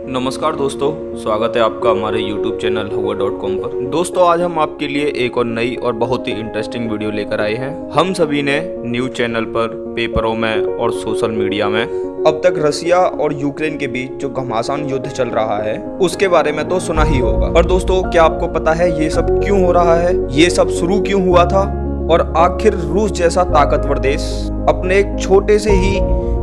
नमस्कार दोस्तों, स्वागत है आपका हमारे YouTube चैनल hua.com पर। दोस्तों, आज हम आपके लिए एक और नई और बहुत ही इंटरेस्टिंग वीडियो लेकर आए हैं। हम सभी ने न्यूज़ चैनल पर, पेपरों में और सोशल मीडिया में अब तक रसिया और यूक्रेन के बीच जो घमासान युद्ध चल रहा है उसके बारे में तो सुना ही होगा। पर दोस्तों, क्या आपको पता है ये सब क्यों हो रहा है, ये सब शुरू क्यों हुआ था और आखिर रूस जैसा ताकतवर देश अपने एक छोटे से ही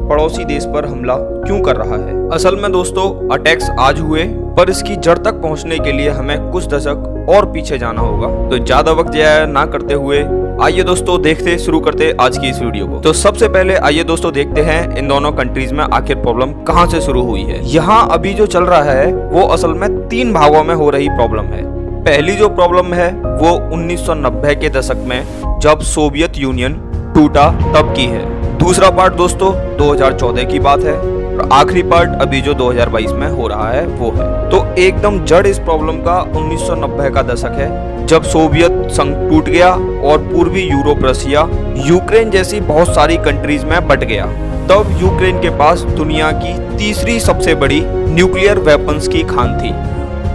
पड़ोसी देश पर हमला क्यों कर रहा है। असल में दोस्तों, अटैक्स आज हुए, पर इसकी जड़ तक पहुंचने के लिए हमें कुछ दशक और पीछे जाना होगा। तो ज्यादा वक्त जाया ना करते हुए आइए दोस्तों शुरू करते आज की इस वीडियो को। तो सबसे पहले आइए दोस्तों देखते हैं इन दोनों कंट्रीज में आखिर प्रॉब्लम कहां से शुरू हुई है। यहाँ अभी जो चल रहा है वो असल में 3 भागों में हो रही प्रॉब्लम है। पहली जो प्रॉब्लम है वो 1990 के दशक में जब सोवियत यूनियन टूटा तब की है। दूसरा पार्ट दोस्तों 2014 की बात है और आखिरी पार्ट अभी जो 2022 में हो रहा है वो है। तो एकदम जड़ इस प्रॉब्लम का 1990 का दशक है, जब सोवियत संघ टूट गया और पूर्वी यूरोप, रसिया, यूक्रेन जैसी बहुत सारी कंट्रीज में बट गया। तब यूक्रेन के पास दुनिया की तीसरी सबसे बड़ी न्यूक्लियर वेपन्स की खान थी।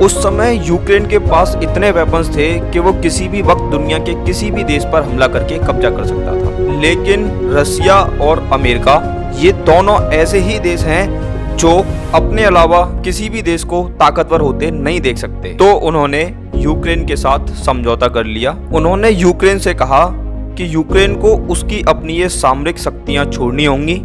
उस समय यूक्रेन के पास इतने वेपन्स थे कि वो किसी भी वक्त दुनिया के किसी भी देश पर हमला करके कब्जा कर सकता था। लेकिन रसिया और अमेरिका ये दोनों ऐसे ही देश हैं जो अपने अलावा किसी भी देश को ताकतवर होते नहीं देख सकते। तो उन्होंने यूक्रेन के साथ समझौता कर लिया। उन्होंने यूक्रेन से कहा कि यूक्रेन को उसकी अपनी ये सामरिक शक्तियां छोड़नी होंगी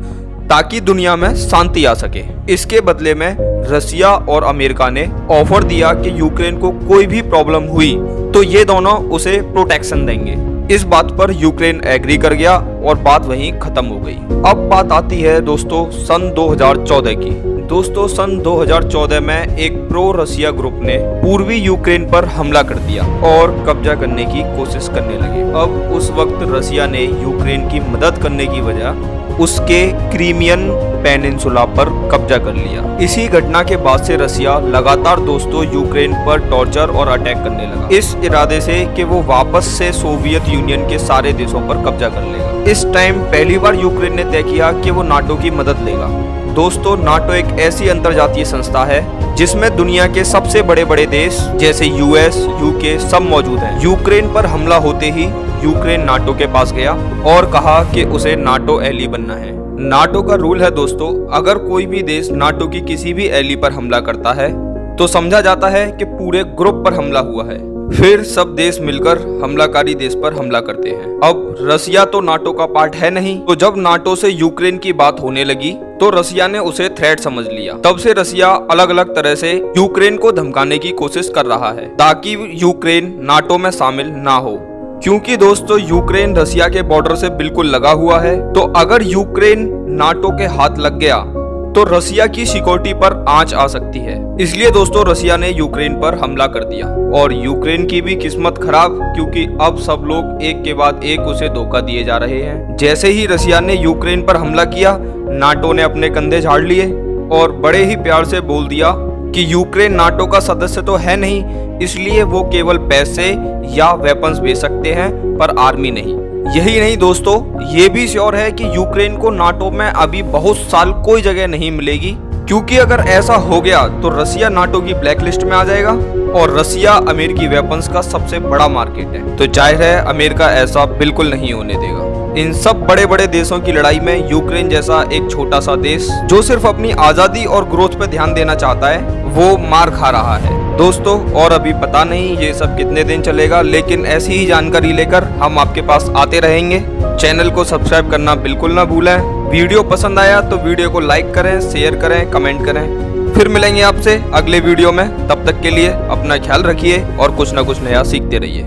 ताकि दुनिया में शांति आ सके। इसके बदले में रसिया और अमेरिका ने ऑफर दिया कि यूक्रेन को कोई भी प्रॉब्लम हुई तो ये दोनों उसे प्रोटेक्शन देंगे। इस बात पर यूक्रेन एग्री कर गया और बात वहीं खत्म हो गई। अब बात आती है दोस्तों सन 2014 की। दोस्तों, सन 2014 में एक प्रो रसिया ग्रुप ने पूर्वी यूक्रेन पर हमला कर दिया और कब्जा करने की कोशिश करने लगे। अब उस वक्त रसिया ने यूक्रेन की मदद करने की वजह उसके क्रीमियन पेनिनसुला पर कब्जा कर लिया। इसी घटना के बाद से रसिया लगातार दोस्तों यूक्रेन पर टॉर्चर और अटैक करने लगा, इस इरादे से कि वो वापस से सोवियत यूनियन के सारे देशों पर कब्जा कर लेगा। इस टाइम पहली बार यूक्रेन ने तय किया कि वो नाटो की मदद लेगा। दोस्तों, नाटो एक ऐसी अंतर्जातीय संस्था है जिसमें दुनिया के सबसे बड़े बड़े देश जैसे यूएस, यूके सब मौजूद हैं। यूक्रेन पर हमला होते ही यूक्रेन नाटो के पास गया और कहा कि उसे नाटो एली बनना है। नाटो का रूल है दोस्तों, अगर कोई भी देश नाटो की किसी भी एली पर हमला करता है तो समझा जाता है कि पूरे ग्रुप पर हमला हुआ है। फिर सब देश मिलकर हमलाकारी देश पर हमला करते हैं। अब रसिया तो नाटो का पार्ट है नहीं, तो जब नाटो से यूक्रेन की बात होने लगी तो रसिया ने उसे थ्रेट समझ लिया। तब से रसिया अलग अलग तरह से यूक्रेन को धमकाने की कोशिश कर रहा है ताकि यूक्रेन नाटो में शामिल ना हो। क्योंकि दोस्तों यूक्रेन रसिया के बॉर्डर से बिल्कुल लगा हुआ है, तो अगर यूक्रेन नाटो के हाथ लग गया तो रसिया की सिक्योरिटी पर आंच आ सकती है। इसलिए दोस्तों रसिया ने यूक्रेन पर हमला कर दिया और यूक्रेन की भी किस्मत खराब, क्योंकि अब सब लोग एक के बाद एक उसे धोखा दिए जा रहे हैं। जैसे ही रसिया ने यूक्रेन पर हमला किया, नाटो ने अपने कंधे झाड़ लिए और बड़े ही प्यार से बोल दिया कि यूक्रेन नाटो का सदस्य तो है नहीं, इसलिए वो केवल पैसे या वेपन्स भेज सकते हैं पर आर्मी नहीं। यही नहीं दोस्तों, ये भी श्योर है कि यूक्रेन को नाटो में अभी बहुत साल कोई जगह नहीं मिलेगी, क्योंकि अगर ऐसा हो गया तो रसिया नाटो की ब्लैक लिस्ट में आ जाएगा और रसिया अमेरिकी वेपन्स का सबसे बड़ा मार्केट है। तो जाहिर है अमेरिका ऐसा बिल्कुल नहीं होने देगा। इन सब बड़े बड़े देशों की लड़ाई में यूक्रेन जैसा एक छोटा सा देश जो सिर्फ अपनी आजादी और ग्रोथ पे ध्यान देना चाहता है वो मार खा रहा है दोस्तों। और अभी पता नहीं ये सब कितने दिन चलेगा, लेकिन ऐसी ही जानकारी लेकर हम आपके पास आते रहेंगे। चैनल को सब्सक्राइब करना बिल्कुल ना भूलें। वीडियो पसंद आया तो वीडियो को लाइक करें, शेयर करें, कमेंट करें। फिर मिलेंगे आपसे अगले वीडियो में। तब तक के लिए अपना ख्याल रखिए और कुछ ना कुछ नया सीखते रहिए।